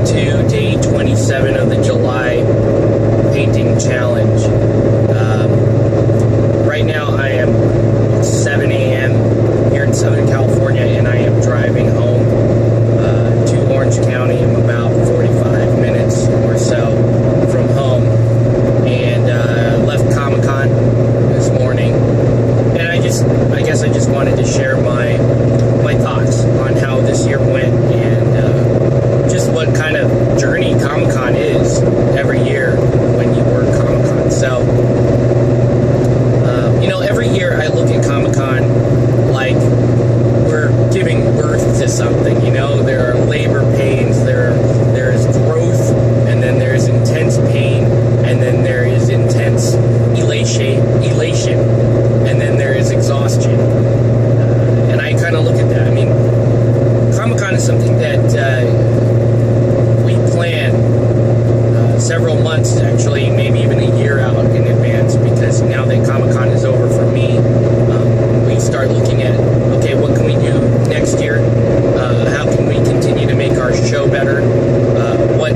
to day 27 of the July painting challenge. Right now I am 7 a.m. here in Southern California, and I am driving home to Orange County. I'm about 45 minutes or so from home, and left Comic-Con this morning, and I guess I just wanted to share my thoughts on how this year went, and just what kind of journey Comic-Con is every year when you work Comic-Con. So, every year I look at Comic-Con like we're giving birth to something. There are labor pains, there is growth, and then there is intense pain, and then there is intense elation, and then there is exhaustion. And I kind of look at that. I mean, Comic-Con is something that we plan several months, actually, maybe even a year out in advance, because now that Comic-Con is over for me, we start looking at, okay, what can we do next year? How can we continue to make our show better? What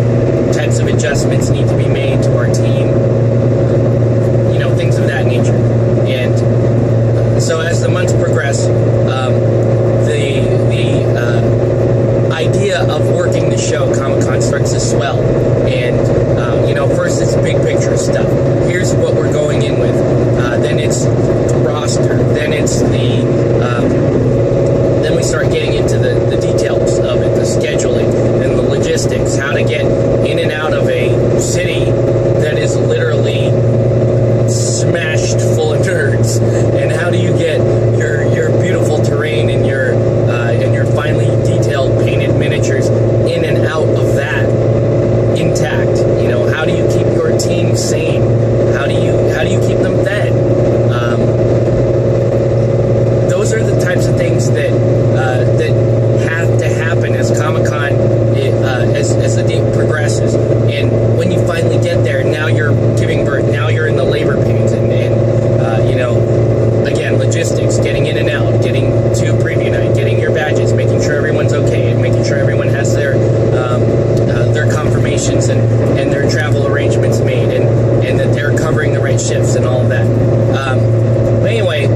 types of adjustments need to be made to our team? Things of that nature. And so as the months progress, the idea of working the show, Comic-Con, starts to swell. And, first it's big picture stuff. Here's what we're going in with. Then it's the roster. Then it's then we start getting into the details of it, the scheduling and the logistics, how to get in and out of a city that is literally smashed full of nerds, and how do you get your beautiful terrain and your finely detailed painted miniatures in and out of that intact? How do you keep your team sane? How do you keep them fed? Those are the types of things that have to happen as Comic-Con, as the day progresses. And when you finally get there, now you're giving birth. Now you're in the labor pains, and again, logistics, getting in and out, getting to preview night, getting your badges, making sure everyone's okay, and making sure everyone has their confirmations and their travel arrangements made, and that they're covering the right shifts and all of that. But anyway,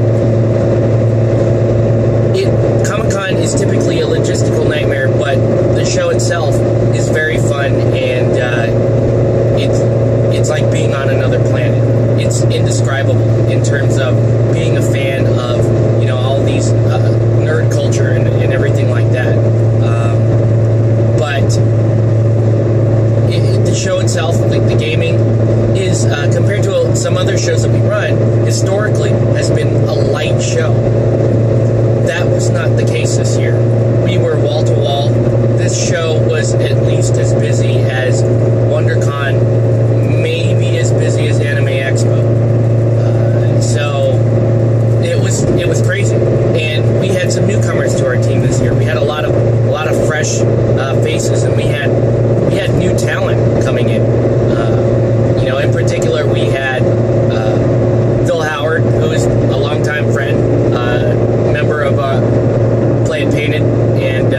Comic-Con is typically a logistical nightmare, but the show itself is very fun, and it's like being on another planet. It's indescribable in terms of being a fan of all these nerd culture and everything like that. But the show itself, like the gaming, is compared to some other shows that we run, historically has been a light show. That was not the case this year. We were wall to wall. This show was at least as busy as WonderCon, maybe as busy as Anime Expo. So it was crazy, and we had some newcomers to our team this year. We had a lot of fresh faces, and we had new talent coming in. In particular, we had Phil Howard, who is a longtime friend, member of Play It Painted, and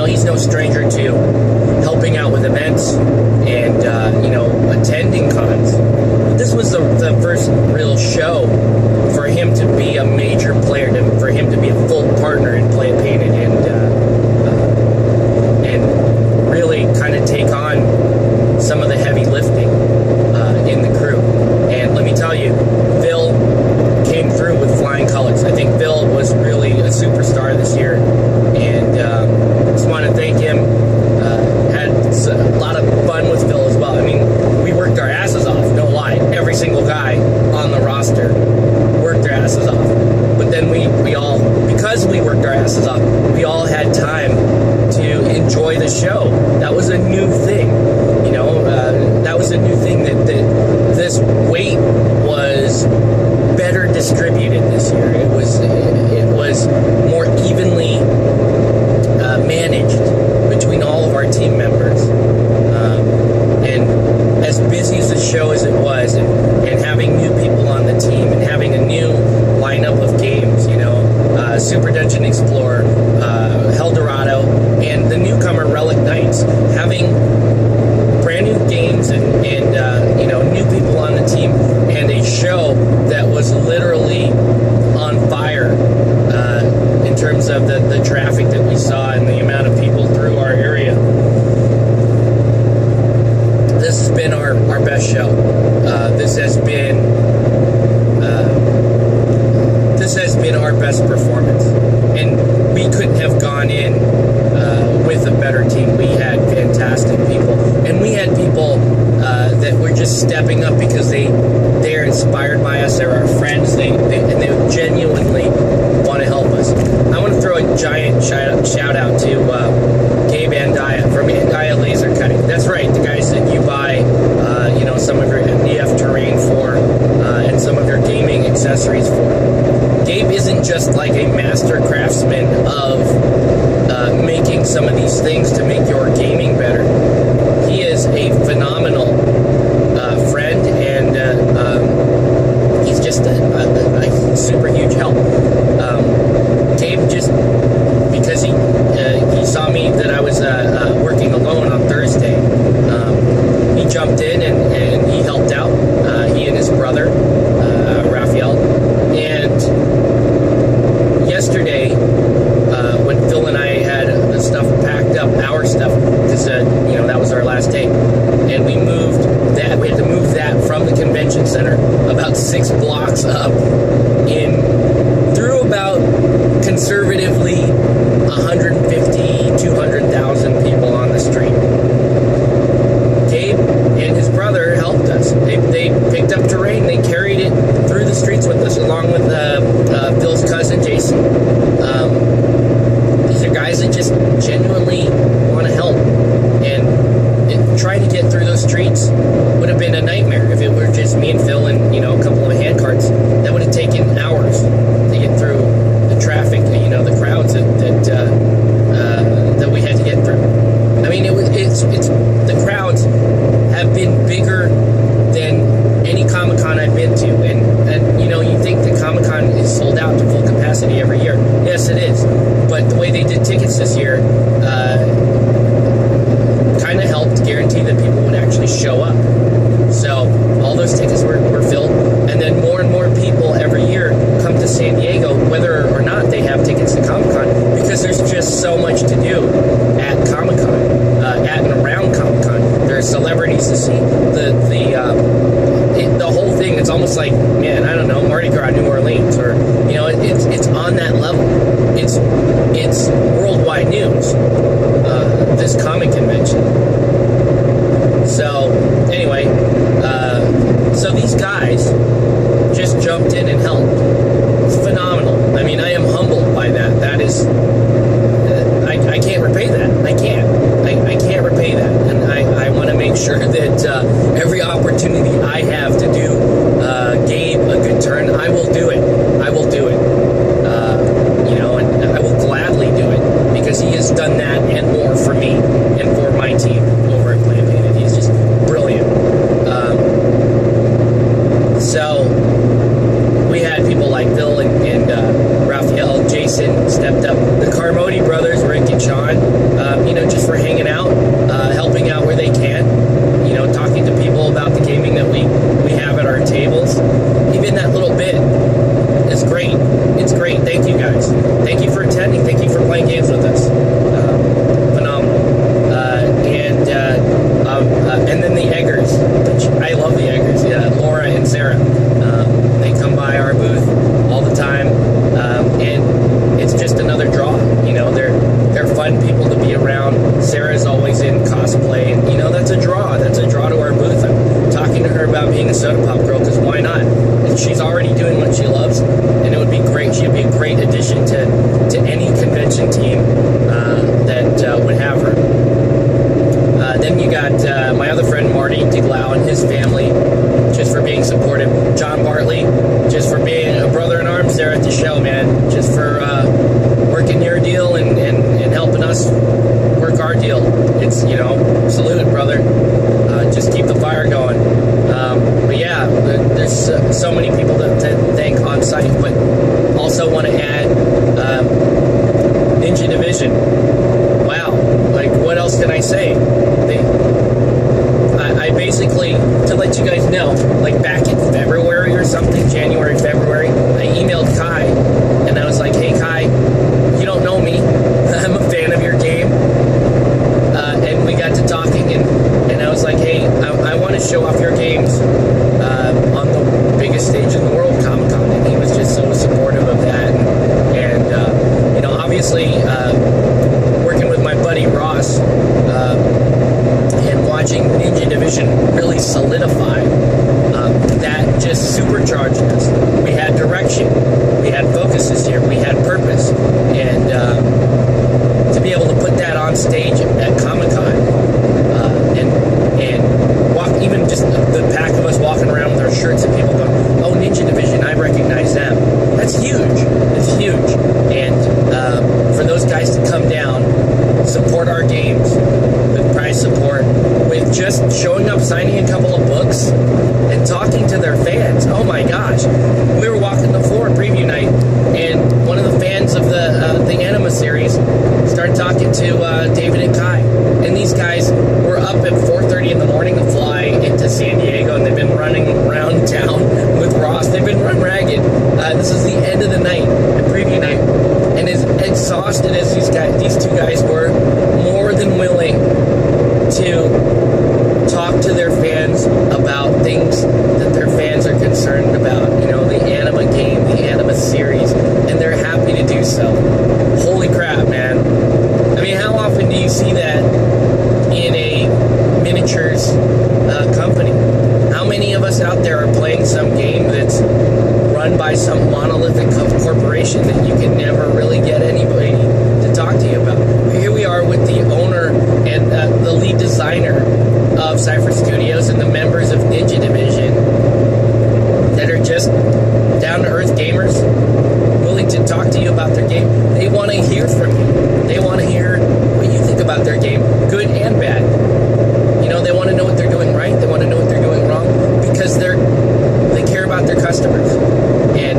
he's no stranger to helping out with events and attending cons. But this was the first real show for him to be a major player, for him to be a full partner in Play It Painted, and really kind of take on some of the heavy lifting in the crew. And let me tell you, Phil came through with flying colors. I think Phil was really a superstar this year, and just want to thank him. Had a lot of fun with Phil as well. I mean, we worked our asses off, no lie. Every single guy on the roster worked their asses off. But then we all, because we worked our asses off, we all had time to enjoy the show. That was a new thing, that was a new thing, that this weight was better distributed this year. It was more evenly managed between all of our team members. And as busy as the show as it was, and having new people on the team, and having a new lineup of games, Super Dungeon Explorer, Eldorado, and the newcomer Relic Knights. to Gabe Andaya from Andaya Laser Cutting. That's right, the guys that you buy, some of your MDF terrain for, and some of your gaming accessories for. Gabe isn't just like a master craftsman of making some of these things to make your gaming better. He is a phenomenal friend, and he's just a super huge help. Gabe, just because he saw me that I was working alone on Thursday, he jumped in and he helped out. He and his brother, Raphael. And yesterday, when Phil and I had the stuff packed up, our stuff, because that was our last day, and we had to move that from the convention center about 6 blocks up through about conservatively 150, 200,000 people on the street. Gabe and his brother helped us. They picked up terrain. They carried it through the streets with us, along with Phil's cousin, Jason. These are guys that just genuinely want to help. And trying to get through those streets would have been a nightmare if it were just me and Phil and, a couple of hand carts. That would have taken hours to get through the traffic, the crowds that we had to get through. I mean, it's the crowds have been bigger than any Comic-Con I've been to, and you think the Comic-Con is sold out to full capacity every year. Yes, it is, but the way they did tickets this year kind of helped guarantee that people would actually show up. So all those tickets were filled, and then more and more people every year come to San Diego, whether or not they have tickets to Comic-Con, because there's just so much to do at Comic-Con, at and around Comic-Con. There are celebrities to see. The whole thing, it's almost like, man, I don't know, Mardi Gras, New Orleans, or, it's on that level. It's worldwide news, this comic convention. So, anyway, so these guys just jumped in and helped. It's phenomenal. I mean, I am humbled by that. That is, I can't repay that. I can't repay that. And I want to make sure that every opportunity I have to do Gabe a good turn, I will do it. I will do it. And I will gladly do it, because he has done that and more for me and for my team over at Plan Painted. He's just brilliant. So we had people like Bill and Raphael, Jason stepped up. The Carmody brothers, Rick and Sean, just for hanging out, helping out where they can, talking to people about the gaming that we have at our tables. Even that little bit is great. It's great. Thank you guys. Thank you for attending. Thank you for playing games with us. Phenomenal. And then the Eggers, which I love the Eggers. Yeah, Laura and Sarah. They come by our booth all the time, and it's just another draw. They're fun people to be around. Sarah's always in cosplay, and that's a draw. That's a draw to our booth. I'm talking to her about being a soda pop girl, because why not? And she's already doing what she loves, and it would be great. She'd be a great addition to any convention team that would have her. Then you got my other friend Marty Diglau and his family, just for being supportive. John Bartley, just for being a brother in arms there at the show, man. Just for working your deal and helping us work our deal. It's, salute, brother. Just keep the fire going. But yeah, there's so many people to thank on site, but also want to add Ninja Division. Wow, like, what else can I say? I basically, to let you guys know, like back in February or something, January, February, I emailed Kai, and I was like, hey Kai, you don't know me, I'm a fan of your game, and we got to talking, and I was like, hey, I want to show off your games on the biggest stage in the world, Comic-Con, and he was just so supportive of that, and obviously, working with my buddy Ross, and watching Ninja Division really solidify, that just supercharged us. We had direction, we had focus this year, we had purpose, and to be able to put on stage at Comic-Con, and walk, even just the pack of us walking around with our shirts and people going, oh, Ninja Division, I recognize them. That's huge. It's huge. And for those guys to come down, support our games with prize support, with just showing up, signing a couple of books, and talking to their fans. Oh my gosh. We were walking the floor preview night, and one of the fans of the Anima series started talking to David and Kai. And these guys were up at 4:30 in the morning to fly into San Diego, and they've been running around town with Ross. They've been run ragged. This is the end of the night, the preview night. And as exhausted as these two guys were, more than willing to talk to their fans about things that their fans are concerned about. You know, the Anima game, the Anima series, and they're happy to do so. Holy crap, man. I mean, how often do you see that in a miniatures company? How many of us out there are playing some game that's run by some monolithic corporation that you can never really get anybody to talk to you about? Here we are with the owner and the lead designer of Cypher Studios and the members of Ninja Division that are just down-to-earth gamers, willing to talk to you about their game. They want to hear from you. They want to hear what you think about their game, good and bad. You know, they want to know what they're doing right. They want to know what they're doing wrong, because they care about their customers. And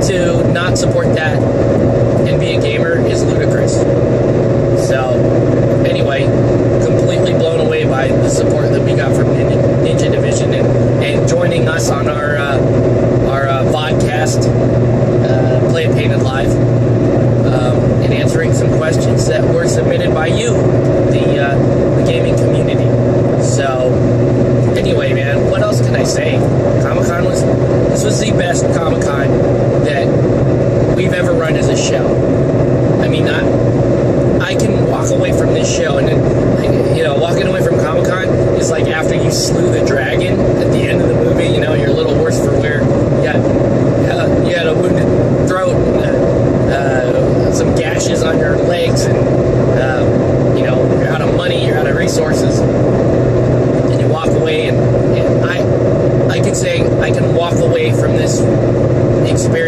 to not support that and be a gamer is ludicrous. So, anyway, completely blown away by the support that we got from Ninja Division and joining us on our vodcast, Play It Painted Live, and answering some questions that were submitted by you, the gaming community. So, anyway, man, what else can I say? Comic-Con this was the best Comic-Con that we've ever run as a show. I mean, I can walk away from this show, and then, you know, walking away from Comic-Con is like after you slew the dragon at the end of the movie. You know, you're a little worse for wear. You had a wounded throat, and some gashes on your legs, and you know, you're out of money, you're out of resources, and you walk away. And I could say I can walk away from this experience